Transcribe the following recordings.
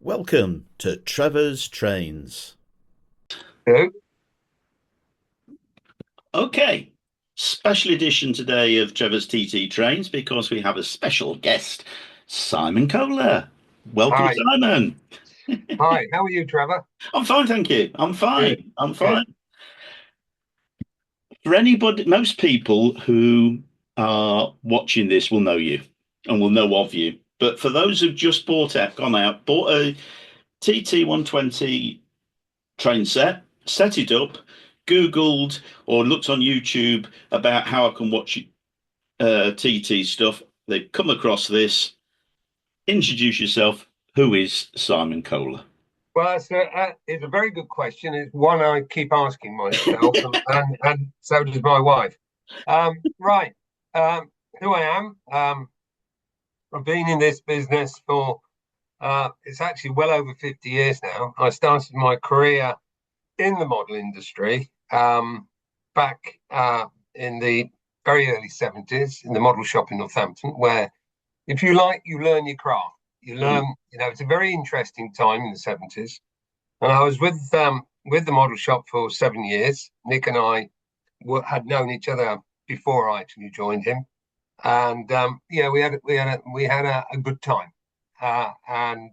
Welcome to Trevor's Trains. Hello. Okay, special edition today of Trevor's TT Trains because we have a special guest, Simon Kohler. Welcome, Hi. Simon. Hi. How are you, Trevor? I'm fine, thank you. I'm Good. fine. I'm Good. fine. For anybody, most people who are watching this will know you and will know of you. But for those who've just bought a TT 120 train set it up, Googled or looked on YouTube about how I can watch TT stuff. They've come across this. Introduce yourself. Who is Simon Kohler? Well, it's a very good question. It's one I keep asking myself, and so does my wife. Right. Who I am? I've been in this business for it's actually well over 50 years now. I started my career in the model industry back in the very early 70s in the model shop in Northampton, where if you like, you learn your craft. You learn, Mm. it's a very interesting time in the 70s. And I was with the model shop for 7 years. Nick and I had known each other before I actually joined him, and yeah, we had a good time, and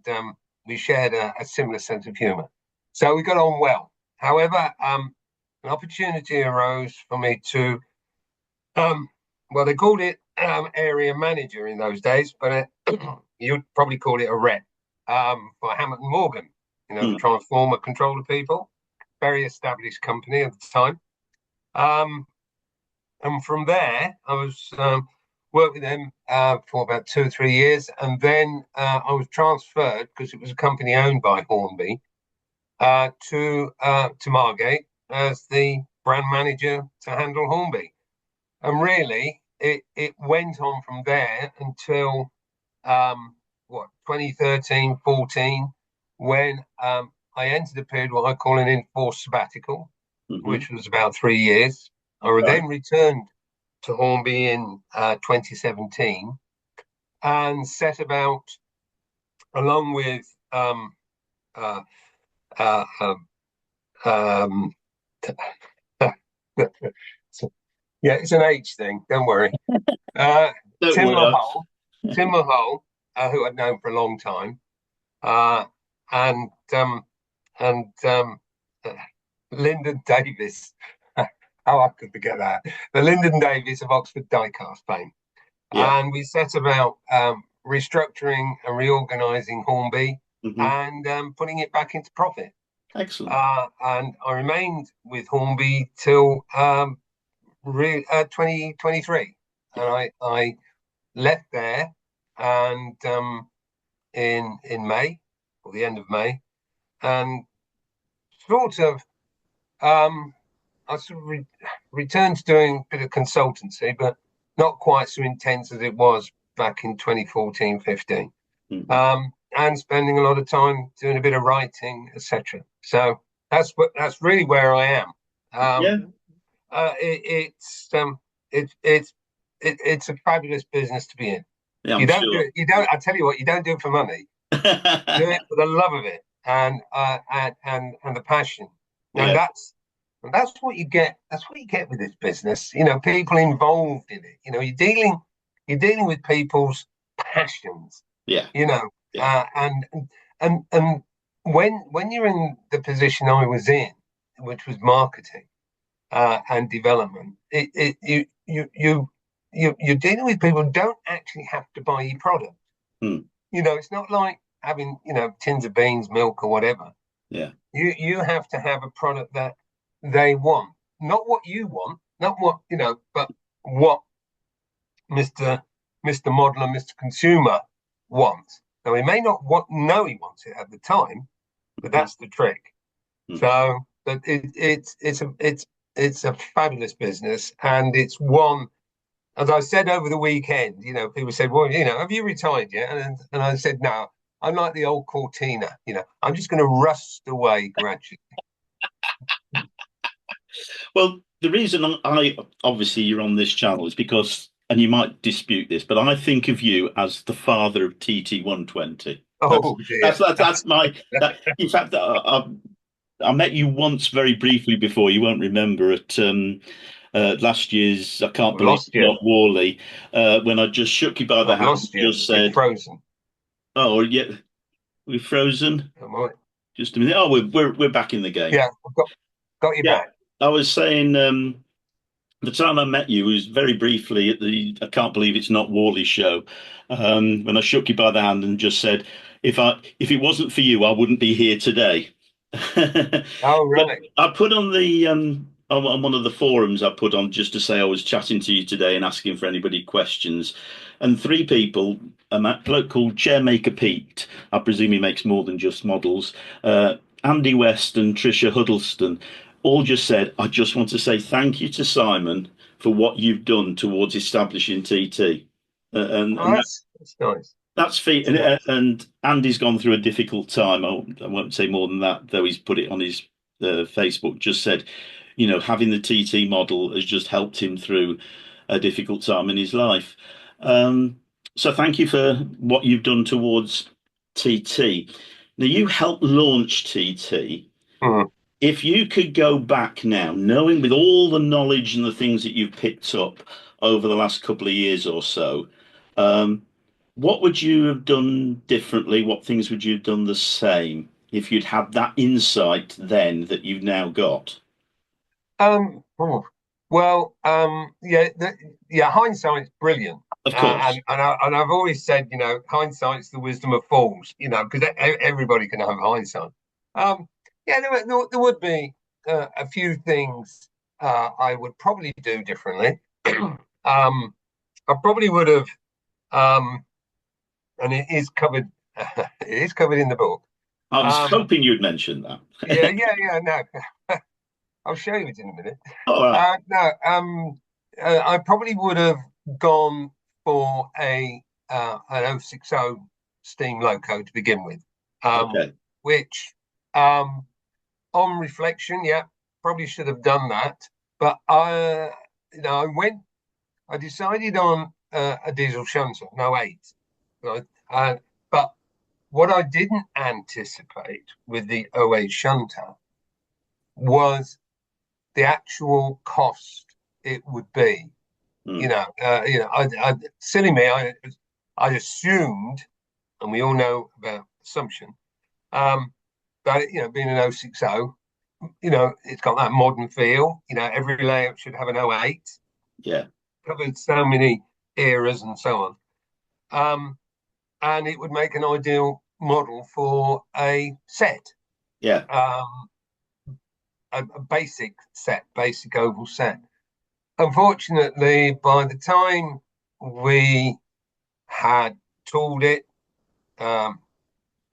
we shared a similar sense of humour. So we got on well. However, an opportunity arose for me to well, they called it area manager in those days, but you'd probably call it a rep for Hamilton Morgan, the Mm. transformer controller people, very established company at the time. Um, and from there, I was worked with them for about 2 or 3 years, and then I was transferred because it was a company owned by Hornby to Margate as the brand manager to handle Hornby. And really, it went on from there until what 2013, 14, when I entered a period what I call an enforced sabbatical, Hmm. which was about 3 years. I Right. then returned to Hornby in 2017 and set about, along with uh, uh, um, um, yeah, it's an H thing. Don't worry. Uh, Don't Tim worry. Mahal, Tim Mahal, who I'd known for a long time, uh, and and uh, Lyndon Davis. How I could forget that. The Lyndon Davis of Oxford Diecast fame. Yeah. And we set about restructuring and reorganizing Hornby Hmm. and putting it back into profit. Excellent. And I remained with Hornby till 2023. And I left there and in May or the end of May, and sort of I sort of returned to doing a bit of consultancy, but not quite so intense as it was back in 2014, 15. Hmm. And spending a lot of time doing a bit of writing, etc. So that's really where I am. Um, Yeah. it's it, it's it's a fabulous business to be in. Yeah, You I'm don't do sure. it. You don't. I tell you what, you don't do it for money. Do it for the love of it and the passion. And Yeah. that's what you get. That's what you get with this business. People involved in it. You're dealing with people's passions. Yeah. You know, Yeah. and when you're in the position I was in, which was marketing and development, you're dealing with people who don't actually have to buy your product. Mm. It's not like having, tins of beans, milk, or whatever. Yeah. You have to have a product that they want, not what you want, not what but what Mister Mister Model and Mister Consumer wants. Now he may not know he wants it at the time, but Mhm. that's the trick. Mm. So, but it's a fabulous business, and it's one. As I said over the weekend, people said, "Well, have you retired yet?" And I said, "No, I'm like the old Cortina. I'm just going to rust away gradually." Well, the reason I obviously you're on this channel is because, and you might dispute this, but I think of you as the father of TT 120. Oh dear. That's my that. In fact, I met you once very briefly before. You won't remember at last year's. I can't I've believe lost it's you. not Worley. When I just shook you by the I've hand, lost you. just You're said, frozen. "Oh, yeah, we're frozen." Am I? Just a minute. Oh, we're back in the game. Yeah, I've got you Yeah, back. I was saying. The time I met you was very briefly at the I Can't Believe It's Not Worley show, when I shook you by the hand and just said, if it wasn't for you, I wouldn't be here today. Oh But right. I put on the on one of the forums I put on just to say I was chatting to you today and asking for anybody questions, and three people, a bloke called Chairmaker Pete, I presume he makes more than just models, Andy West and Trisha Huddleston, all just said, I just want to say thank you to Simon for what you've done towards establishing TT. Oh, And that's nice. that's feat, That's nice. and Andy's gone through a difficult time. I won't say more than that, though he's put it on his Facebook. Just said, having the TT model has just helped him through a difficult time in his life. So thank you for what you've done towards TT. Now you helped launch TT. Mm. If you could go back now, knowing with all the knowledge and the things that you've picked up over the last couple of years or so, um, what would you have done differently? What things would you have done the same if you'd had that insight then that you've now got? Oh, well, yeah, yeah. Hindsight's brilliant, Of course, and I've always said, hindsight's the wisdom of fools, because everybody can have hindsight. Um, yeah, there would be a few things I would probably do differently. I probably would have, um, and it is covered, it is covered in the book. I was Um, hoping you'd mention yeah, that. yeah, no, I'll show you it in a minute. All right. No, I probably would have gone for an 060 steam loco to begin with, Okay. which on reflection, yeah, probably should have done that. But I decided on a diesel shunter, no eight, right? But what I didn't anticipate with the '08 shunter was the actual cost it would be. Mm. Silly me, I assumed, and we all know about assumption, that being an 060, it's got that modern feel. Every layout should have an '08, Yeah. covered so many eras and so on. And it would make an ideal model for a set, Yeah. a basic set, basic oval set. Unfortunately, by the time we had tooled it,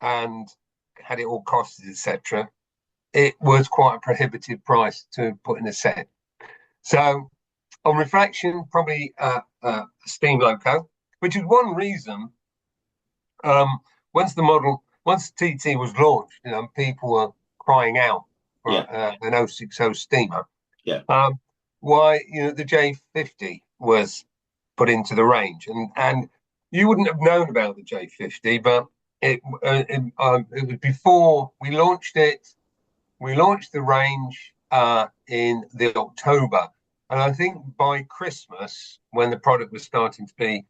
and had it all costed, etc., it was quite a prohibitive price to put in a set. So, on reflection, probably a steam loco, which is one reason. Um, once TT was launched, people were crying out for Yeah. an 060 steamer. Yeah. Why the J50 was put into the range, and you wouldn't have known about the J50, but it was before we launched it. We launched the range in the October, and I think by Christmas, when the product was starting to be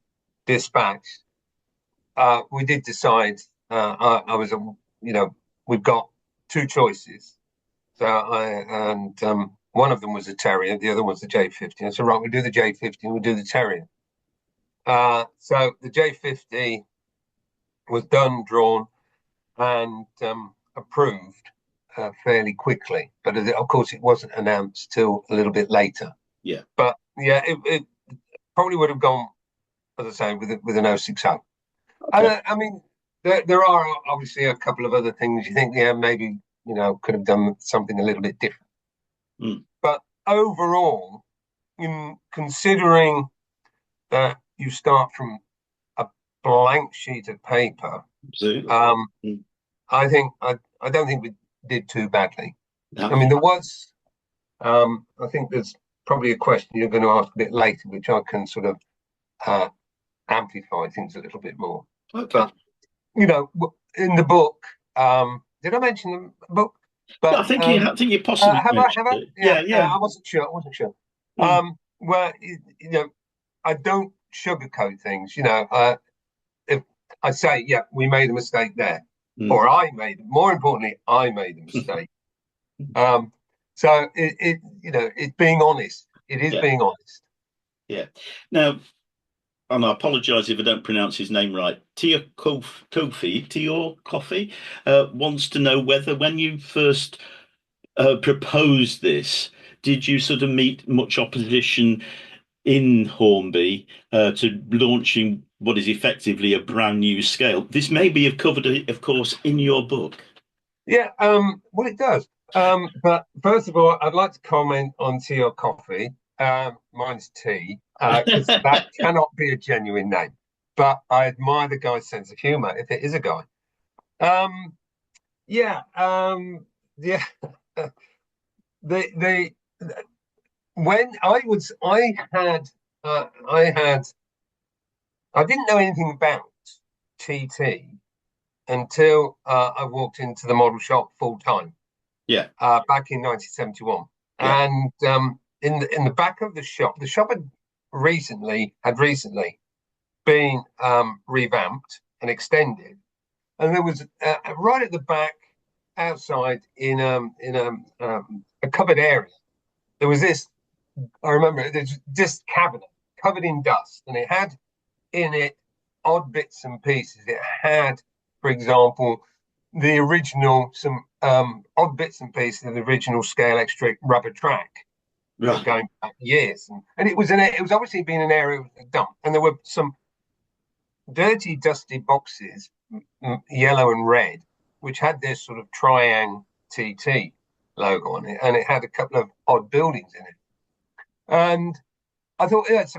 dispatched, we did decide. I was, we've got two choices. So one of them was a Terrier, the other was the J50. And so right, we'll do the J50 and we'll do the Terrier. So the J50 was done, drawn, and approved fairly quickly. But of course, it wasn't announced till a little bit later. Yeah. But yeah, it probably would have gone, as I say, with an 060. Okay. I mean, there are obviously a couple of other things you think, yeah, maybe, could have done something a little bit different. Mm. But overall, in considering that you start from a blank sheet of paper, Absolutely. Mm. I don't think we did too badly. No. I mean, there was, I think there's probably a question you're going to ask a bit later, which I can sort of amplify things a little bit more. Okay. But in the book, did I mention the book? I But think you possibly have I? mentioned Have I? it. Yeah, Yeah. I wasn't sure. I wasn't sure. Mm. Where I don't sugarcoat things. If I say, yeah, we made a mistake there, Mm. or more importantly, I made a mistake. So it's being honest. It is Yeah. being honest. Yeah. Now, and I apologise if I don't pronounce his name right. Tior Coffee, wants to know whether when you first proposed this, did you sort of meet much opposition in Hornby to launching what is effectively a brand new scale? This may be covered, of course, in your book. Yeah, well, it does. But first of all, I'd like to comment on tea or coffee. Mine's tea, because that cannot be a genuine name. But I admire the guy's sense of humour, if it is a guy. Yeah, yeah. the when I didn't know anything about TT until I walked into the model shop full time. Yeah. Back in 1971, Yeah. and in the back of the shop had recently been revamped and extended, and there was right at the back, outside in a covered area. There was this. I remember there's this cabinet covered in dust, and it had in it odd bits and pieces. It had, for example, the original some odd bits and pieces of the original scale extra rubber track, Right. going back years, and it was obviously been an area of a dump, and there were some dirty, dusty boxes, yellow and red, which had this sort of Triang TT logo on it, and it had a couple of odd buildings in it, and I thought, yeah, it's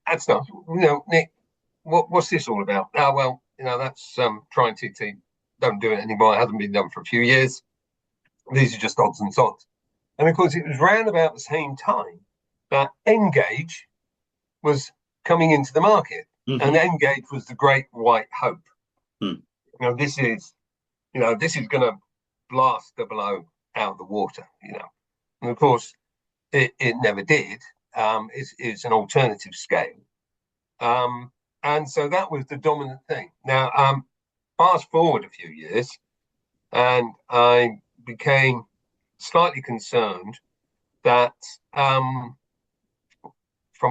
that's not, Nick, what's this all about? Oh, well, that's Triang TT. Don't do it anymore. It hasn't been done for a few years. These are just odds and sods. And of course, it was round about the same time that Engage was coming into the market. Mm-hmm. And Engage was the great white hope. Mm. This is going to blast Double O out of the water, And of course, it never did. It's an alternative scale. And so that was the dominant thing. Now, fast forward a few years, and I became slightly concerned that from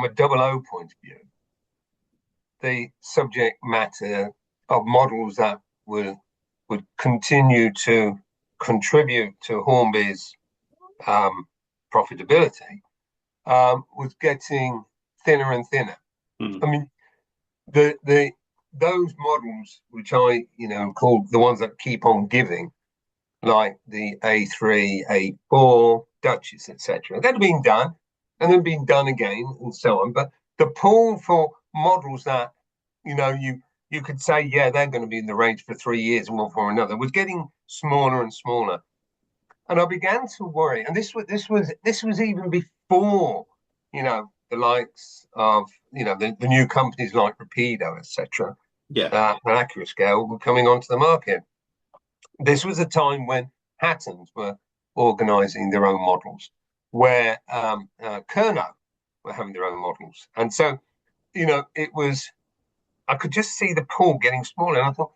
a Double O point of view, the subject matter of models that would continue to contribute to Hornby's profitability was getting thinner and thinner. Mm. I mean, those models which I call the ones that keep on giving, like the A3, A4, Duchess, etc. They'd been done, and then been done again, and so on. But the pool for models that you could say, yeah, they're going to be in the range for 3 years and one for another, was getting smaller and smaller. And I began to worry. And this was even before, the likes of the new companies like Rapido, etc. Yeah. And AccuraScale were coming onto the market. This was a time when Hattons were organising their own models, where Kernow were having their own models, and so it was. I could just see the pool getting smaller, and I thought,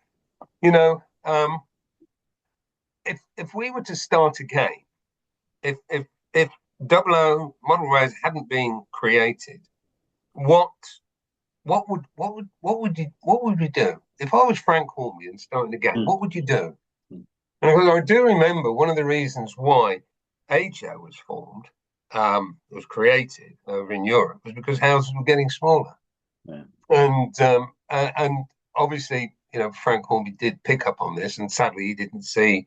if we were to start again, if Double O model rays hadn't been created, what would we do? If I was Frank Hornby and starting again, what would you do? And I do remember one of the reasons why AJO was formed, was created over in Europe, was because houses were getting smaller. Yeah. And obviously, Frank Hornby did pick up on this, and sadly, he didn't see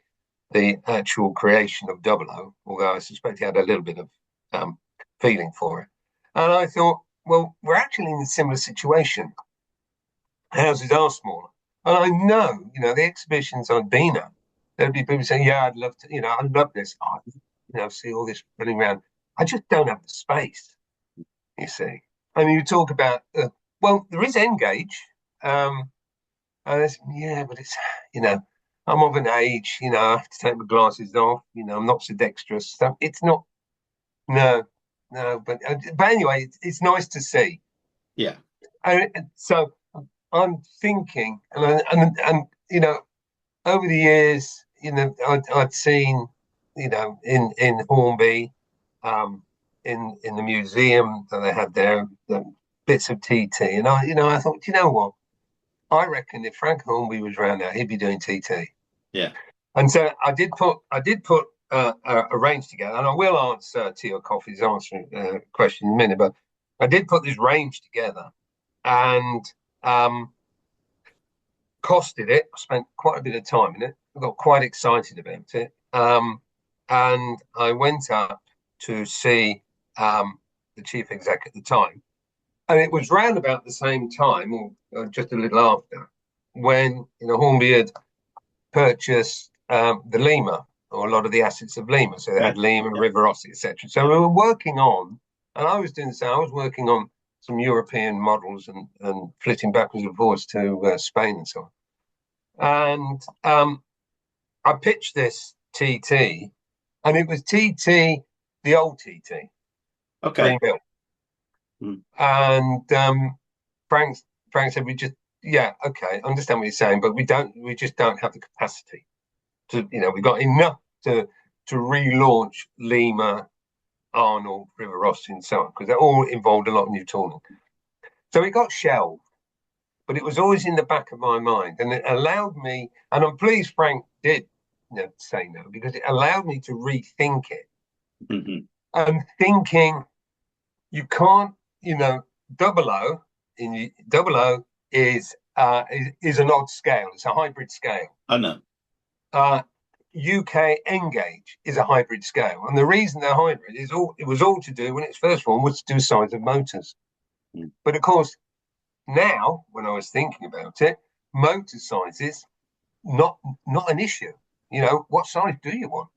the actual creation of Double O, although I suspect he had a little bit of feeling for it. And I thought, well, we're actually in a similar situation. Houses are smaller. And I know, the exhibitions I've been at, there'd be people saying, yeah, I'd love to, I love this. See all this running around. I just don't have the space, you see. And you talk about, well, there is Engage. And I said, yeah, but it's, I'm of an age, I have to take my glasses off, I'm not so dexterous. So it's not, no, no, but anyway, it's nice to see. Yeah. And so I'm thinking, and over the years, I'd seen, in Hornby, in the museum that they had there, the bits of TT, and I thought, you know what? I reckon if Frank Hornby was around now, he'd be doing TT. Yeah. And so I did put a range together, and I will answer to your coffee's answering question in a minute, but I did put this range together, and costed it. I spent quite a bit of time in it. I got quite excited about it, and I went up to see the chief exec at the time, and it was round about the same time, or just a little after, when Hornby had purchased the Lima, or a lot of the assets of Lima. So they had Lima, River Rossi, etc. So we were working on, and I was doing so. I was working on some European models and flitting backwards and forwards to Spain and so on. And I pitched this TT, and it was TT, the old TT, Okay. 3 mil. And Frank said, yeah, okay, I understand what you're saying, but we just don't have the capacity to, we've got enough to relaunch Lima, Arnold, River Rossi, and so on, because they all involved a lot of new tooling. So it got shelved, but it was always in the back of my mind, and it allowed me, and I'm pleased Frank did say no, because it allowed me to rethink it. Mm-hmm. And thinking, you can't, double O is an odd scale. It's a hybrid scale. I know. UK N-gauge is a hybrid scale, and the reason they're hybrid is it was all to do when it's first formed was to do size of motors. But of course, now when I was thinking about it, motor size is not an issue. What size do you want?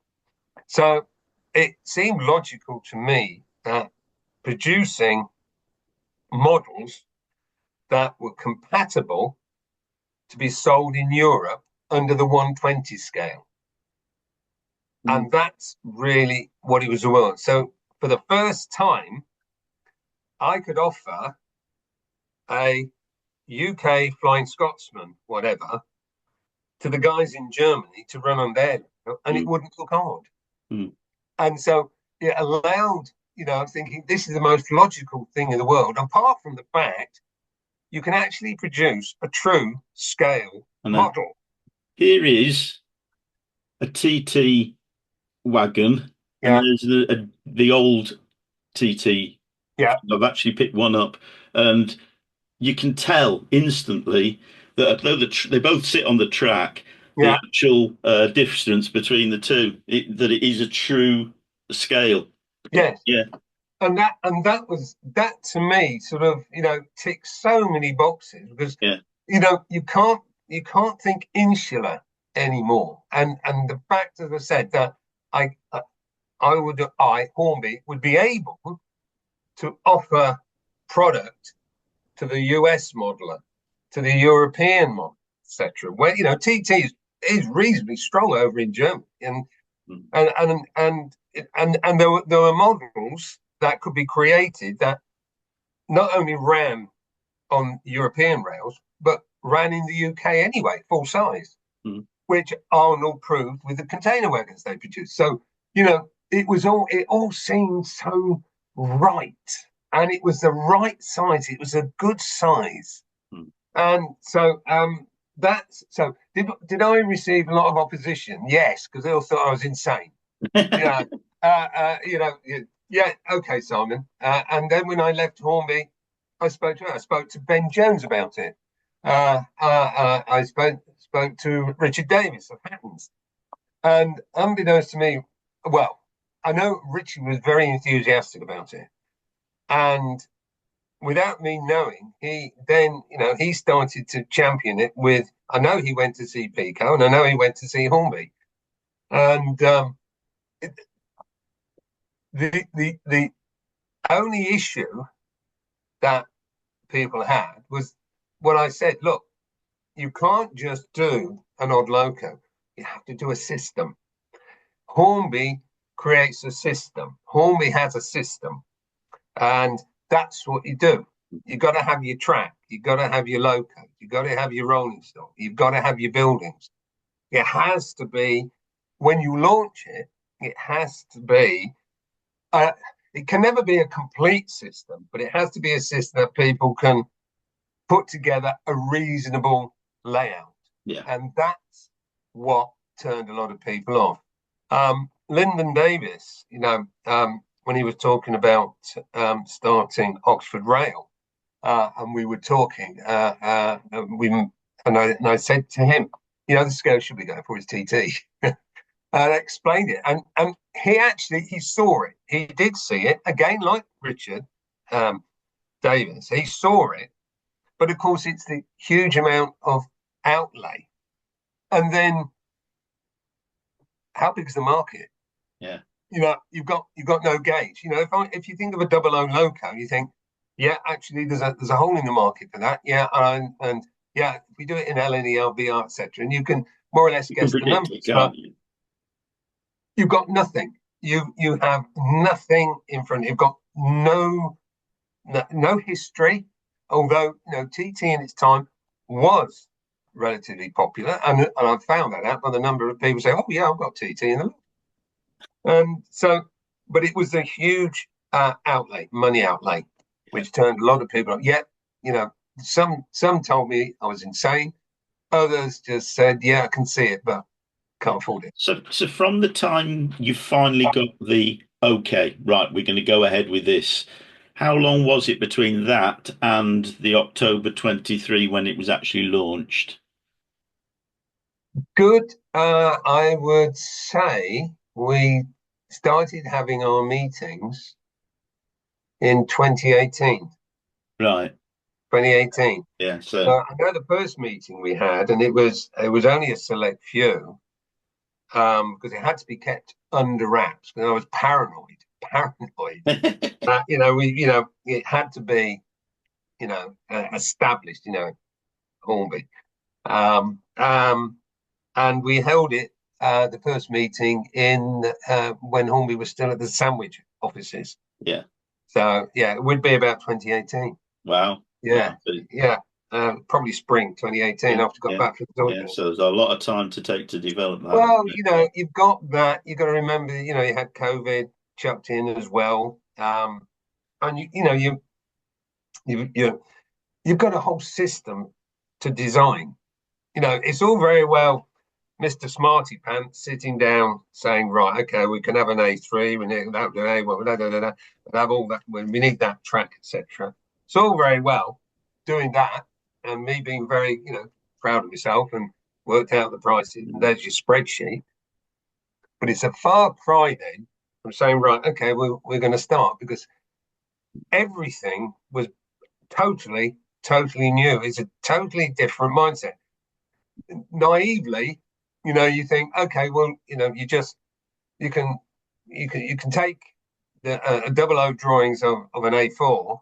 So it seemed logical to me that producing models that were compatible to be sold in Europe under the 120 scale. And that's really what it was about. So for the first time, I could offer a UK Flying Scotsman, whatever, to the guys in Germany to run on their level, and it wouldn't look hard. And so it allowed, I was thinking, this is the most logical thing in the world, apart from the fact you can actually produce a true scale model. Here is a TT wagon, and there's the old TT. Yeah, I've actually picked one up, and you can tell instantly that although they both sit on the track, the actual difference between the two, that it is a true scale. Yes. Yeah. And that to me sort of, ticks so many boxes, because you can't think insular anymore. And the fact, as I said, that Hornby would be able to offer product to the US modeler, to the European model, etc. Where TT is reasonably strong over in Germany, and there were models that could be created that not only ran on European rails, but ran in the UK anyway, full size, which Arnold proved with the container wagons they produced. So, it all seemed so right, and it was the right size. It was a good size. And so, did I receive a lot of opposition? Yes, because they all thought I was insane. Yeah, okay, Simon. And then when I left Hornby, I spoke to Ben Jones about it. I spoke to Richard Davis of Hattons, and unbeknownst to me, well, I know Richard was very enthusiastic about it, and without me knowing, he started to champion it with. I know he went to see Pico, and I know he went to see Hornby, and the only issue that people had was what I said. Look, you can't just do an odd loco. You have to do a system. Hornby creates a system. Hornby has a system, and that's what you do. You've got to have your track. You've got to have your loco. You've got to have your rolling stock. You've got to have your buildings. It has to be, when you launch it, it has to be, it can never be a complete system, but it has to be a system that people can put together a reasonable layout. Yeah. And that's what turned a lot of people off. Lyndon Davis, when he was talking about starting Oxford Rail, and we were talking, and I said to him, the scale should be going for is TT. And I explained it, and he saw it. He did see it again, like Richard Davis. He saw it, but of course, it's the huge amount of outlay, and then how big is the market? Yeah, you've got no gauge. If you think of a 00 loco, you think, yeah, actually, there's a hole in the market for that. Yeah, and yeah, if we do it in LNE, LBR, etc., and you can more or less guess the numbers, but you've got nothing. You have nothing in front. You've got no history. Although TT in its time was relatively popular, and I found that out by the number of people say, "Oh yeah, I've got TT in the lot." But it was a huge money outlay, which turned a lot of people off. Yet, some told me I was insane. Others just said, "Yeah, I can see it, but can't afford it." So from the time you finally got the okay, right, we're going to go ahead with this, how long was it between that and the October 23 when it was actually launched? Good. I would say we started having our meetings in 2018. Right. 2018. Yeah. So I know the first meeting we had, and it was only a select few, because it had to be kept under wraps. Because I was paranoid. It had to be, established. Hornby. And we held it, the first meeting in when Hornby was still at the Sandwich offices. Yeah. So yeah, it would be about 2018. Wow. Yeah. Wow. Yeah. Probably spring 2018 after I got back from the Yeah, so there's a lot of time to take to develop that. Well, you've got that. You've got to remember, you had COVID chucked in as well, and you've got a whole system to design. It's all very well Mr. Smarty Pants sitting down saying, right, okay, we can have an A3, we need that, we have all that, we need that track, etc. It's all very well doing that, and me being very, proud of myself and worked out the prices, and there's your spreadsheet. But it's a far cry then from saying, right, okay, we're going to start, because everything was totally new. It's a totally different mindset. Naively, you think, okay, well, you can take a 00 drawings of an A4,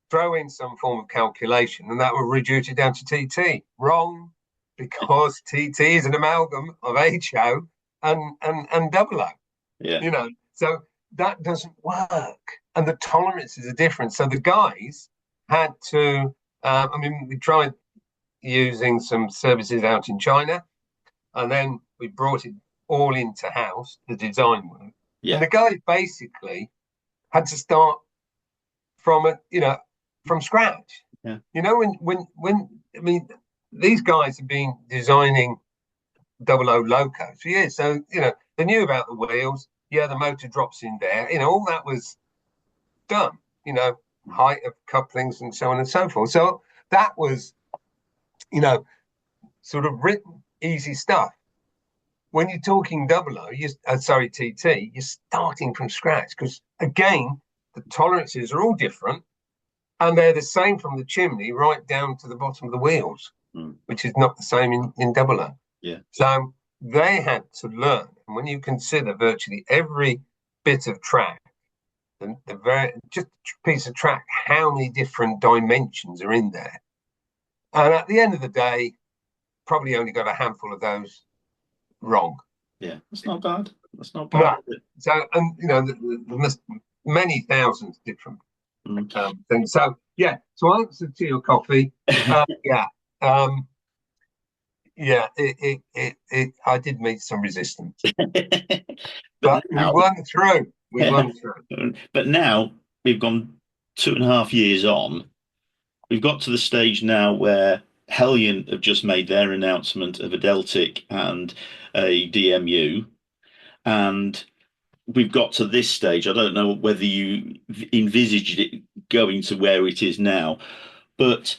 throw in some form of calculation, and that will reduce it down to TT. Wrong, because TT is an amalgam of HO and 00. Yeah. So that doesn't work, and the tolerances are different. So the guys had to. We tried using some services out in China, and then we brought it all into house, the design work. Yeah. And the guys basically had to start from scratch. Yeah. These guys have been designing 00 locos for years, so they knew about the wheels. Yeah, the motor drops in there. All that was done. Height of couplings and so on and so forth. So that was, sort of written, easy stuff. When you're talking 00, TT, you're starting from scratch, because again, the tolerances are all different, and they're the same from the chimney right down to the bottom of the wheels, which is not the same in 00. Yeah. So they had to learn, and when you consider virtually every bit of track, just a piece of track, how many different dimensions are in there, and at the end of the day, probably only got a handful of those wrong. Yeah, that's not bad. That's not bad. No. So, and there's many thousands different things. So, yeah. To answer to your coffee, yeah, yeah. I did meet some resistance, but we now, won through. We won through. But now we've gone 2.5 years on. We've got to the stage now where Heljan have just made their announcement of a Deltic and a DMU, and we've got to this stage. I don't know whether you envisaged it going to where it is now, but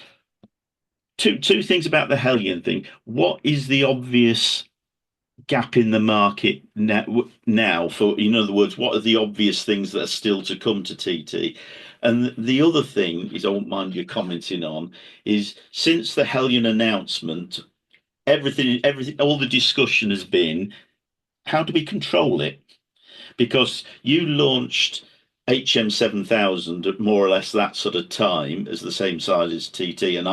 two things about the Heljan thing. What is the obvious gap in the market now for, in other words, what are the obvious things that are still to come to TT? And the other thing is, I won't mind you commenting on, is since the Heljan announcement, everything, all the discussion has been, how do we control it? Because you launched HM7000 at more or less that sort of time, as the same size as TT, and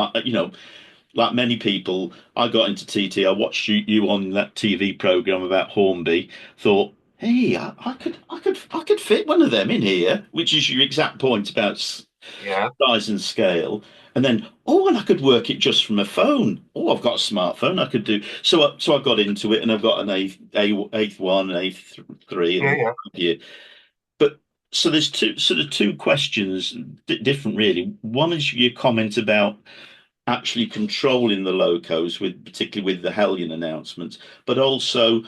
like many people, I got into TT. I watched you on that TV program about Hornby. Thought, hey, I could fit one of them in here, which is your exact point about size and scale. And then, and I could work it just from a phone. Oh, I've got a smartphone. I could do so. I got into it, and I've got an eighth one, an eighth three, and yeah. But so there's two questions, different really. One is your comment about actually controlling the locos, particularly with the Heljan announcements, but also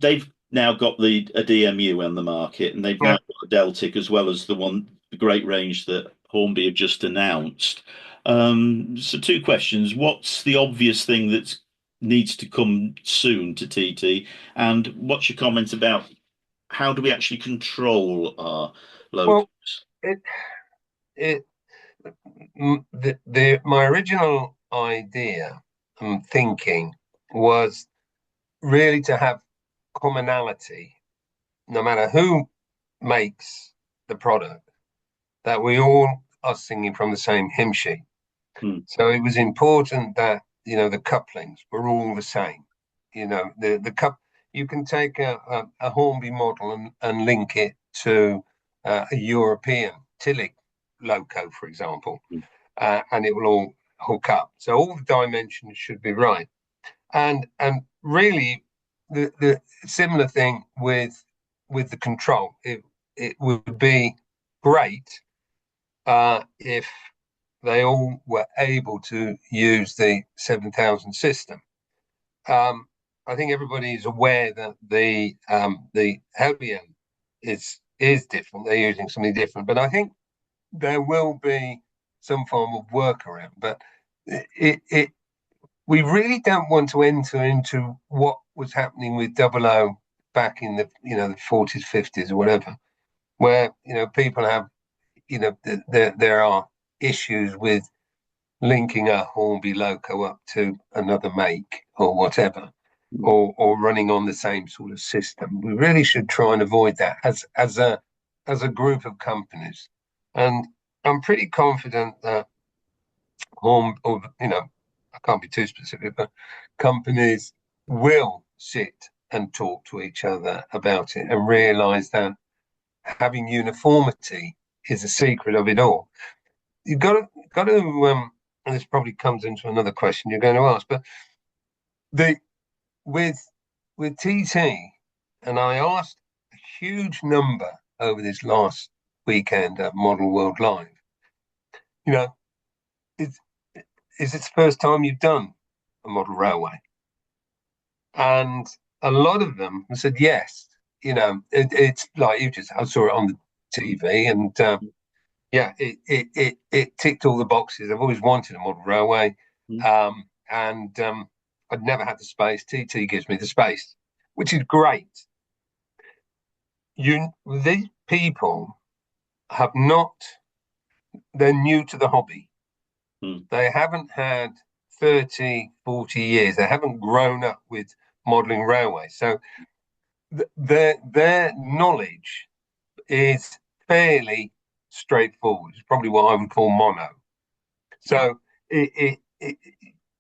they've now got a DMU on the market, and they've now got a Deltic as well as the great range that Hornby have just announced. So two questions: what's the obvious thing that needs to come soon to TT, and what's your comment about how do we actually control our locos? My original idea and thinking was really to have commonality, no matter who makes the product, that we all are singing from the same hymn sheet. So it was important that the couplings were all the same. You can take a Hornby model and link it to a European Tillich loco, for example, and it will all hook up. So all the dimensions should be right. And really, the similar thing with the control. It would be great if they all were able to use the 7000 system. I think everybody is aware that the Heljan is different. They're using something different, but I think there will be some form of workaround. But we really don't want to enter into what was happening with 00 back in the the 40s, 50s, or whatever, where people have there are issues with linking a Hornby loco up to another make or whatever, or running on the same sort of system. We really should try and avoid that as a group of companies. And I'm pretty confident that I can't be too specific, but companies will sit and talk to each other about it and realize that having uniformity is the secret of it all. You've got to and this probably comes into another question you're going to ask, but with TT, and I asked a huge number over this last weekend at Model World Live, is it the first time you've done a model railway? And a lot of them said yes. It's like I saw it on the TV, and it ticked all the boxes. I've always wanted a model railway, and I'd never had the space. TT gives me the space, which is great. These people have not. They're new to the hobby. They haven't had 30, 40 years. They haven't grown up with modelling railways. So their knowledge is fairly straightforward. It's probably what I would call mono. So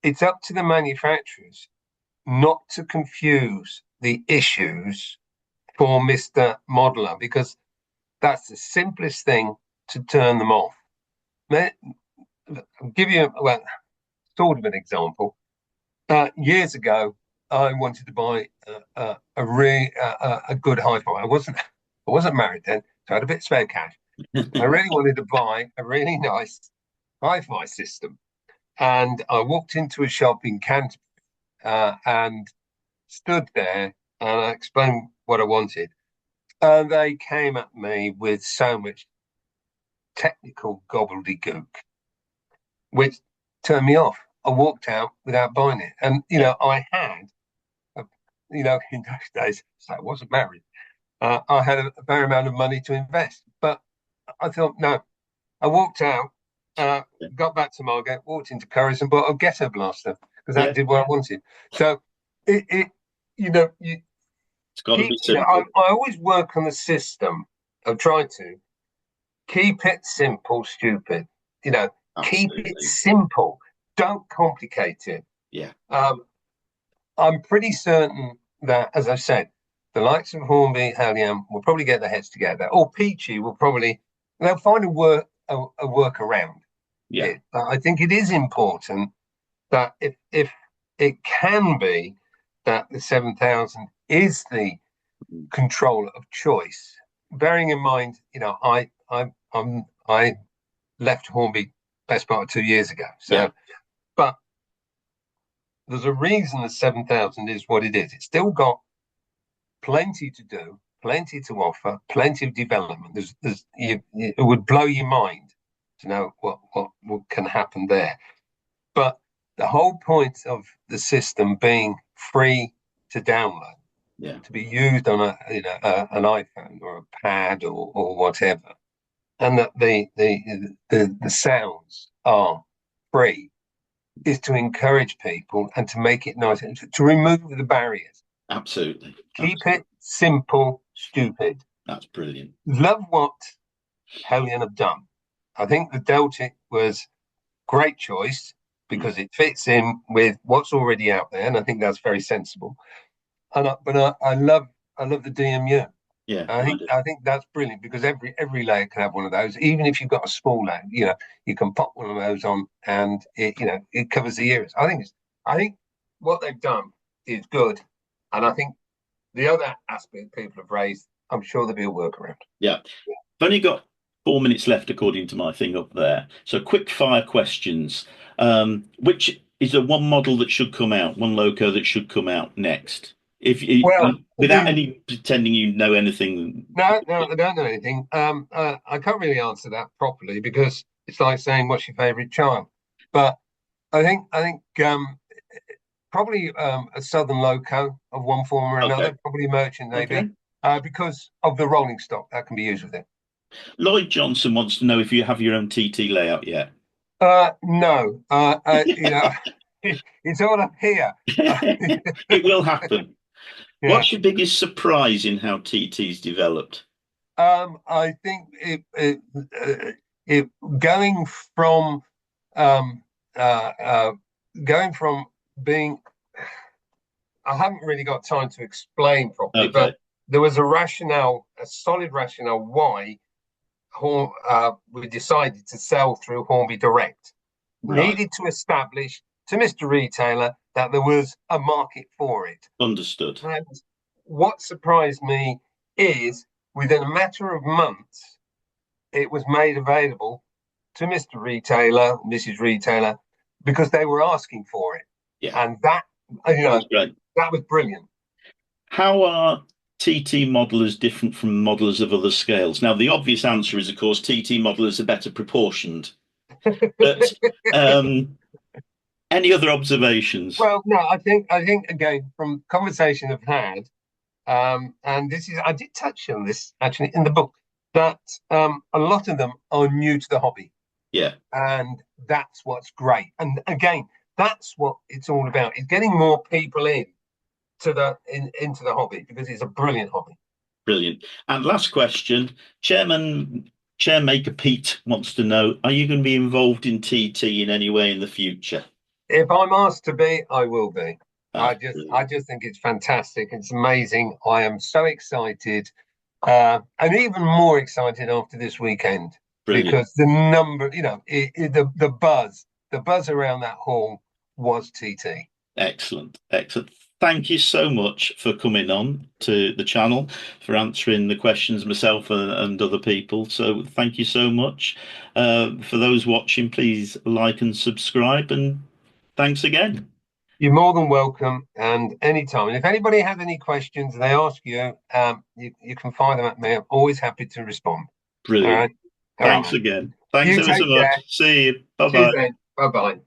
it's up to the manufacturers not to confuse the issues for Mr. Modeler, because that's the simplest thing to turn them off. I'll give you sort of an example. Years ago, I wanted to buy a good hi-fi. I wasn't married then, so I had a bit of spare cash. I really wanted to buy a really nice hi-fi system, and I walked into a shop in Canterbury and stood there, and I explained what I wanted, and they came at me with so much technical gobbledygook, which turned me off. I walked out without buying it, and I had, in those days, so I wasn't married. I had a fair amount of money to invest, but I thought no. I walked out, got back to Margate, walked into Curry's and bought a ghetto blaster because that did what I wanted. So it's got to be simple. I always work on the system. I try to keep it simple, stupid. Absolutely. Keep it simple. Don't complicate it. Yeah. I'm pretty certain that, as I said, the likes of Hornby, Heljan will probably get their heads together, or Peachy will probably, they'll find a workaround. Yeah. I think it is important that if it can be that the 7000 is the controller of choice, bearing in mind, I left Hornby best part of 2 years ago. So, but there's a reason the 7000 is what it is. It's still got plenty to do, plenty to offer, plenty of development. It would blow your mind to know what can happen there. But the whole point of the system being free to download, to be used on an iPhone or a pad or whatever, and that the sounds are free, is to encourage people and to make it nice and to remove the barriers. Absolutely. Keep it simple, stupid. That's brilliant. Love what Heljan have done. I think the Deltic was great choice because it fits in with what's already out there, and I think that's very sensible. But I love the DMU. Yeah, I think that's brilliant because every layer can have one of those. Even if you've got a small layer, you can pop one of those on, and it covers the ears. I think what they've done is good, and I think the other aspect people have raised, I'm sure there'll be a workaround. Yeah, I've only got 4 minutes left according to my thing up there. So quick fire questions. Which is the one model that should come out, one loco that should come out next? Without any pretending you know anything. No, I don't know anything. I can't really answer that properly because it's like saying what's your favourite child. But I think probably a Southern loco of one form or another, probably Merchant Navy, because of the rolling stock that can be used with it. Lloyd Johnson wants to know if you have your own TT layout yet. No, it's all up here. It will happen. Yeah. What's your biggest surprise in how TT's developed? I think it going from being, I haven't really got time to explain properly, but there was a solid rationale why we decided to sell through Hornby Direct. Right. Needed to establish to Mr. Retailer that there was a market for it. Understood. And what surprised me is within a matter of months, it was made available to Mr. Retailer, Mrs. Retailer, because they were asking for it. Yeah. And that was brilliant. How are TT modelers different from modelers of other scales? Now, the obvious answer is, of course, TT modelers are better proportioned. But any other observations? Well, no, I think again from conversation I've had, and I did touch on this actually in the book, that a lot of them are new to the hobby. Yeah, and that's what's great. And again, that's what it's all about: is getting more people into the hobby because it's a brilliant hobby. Brilliant. And last question, Chairmaker Pete wants to know: are you going to be involved in TT in any way in the future? If I'm asked to be, I will be. That's I brilliant. just think it's fantastic. It's amazing. I am so excited, and even more excited after this weekend Brilliant. because the number, the buzz around that hall was TT. Excellent. Excellent. Thank you so much for coming on to the channel, for answering the questions myself and other people. So thank you so much. For those watching, please like and subscribe, and thanks again. You're more than welcome, and anytime. And if anybody has any questions and they ask you, you can fire them at me. I'm always happy to respond. All Brilliant. right. All right, Thanks man. again. Thanks You ever so take care. much. See you. Bye Cheers bye. then. Bye bye.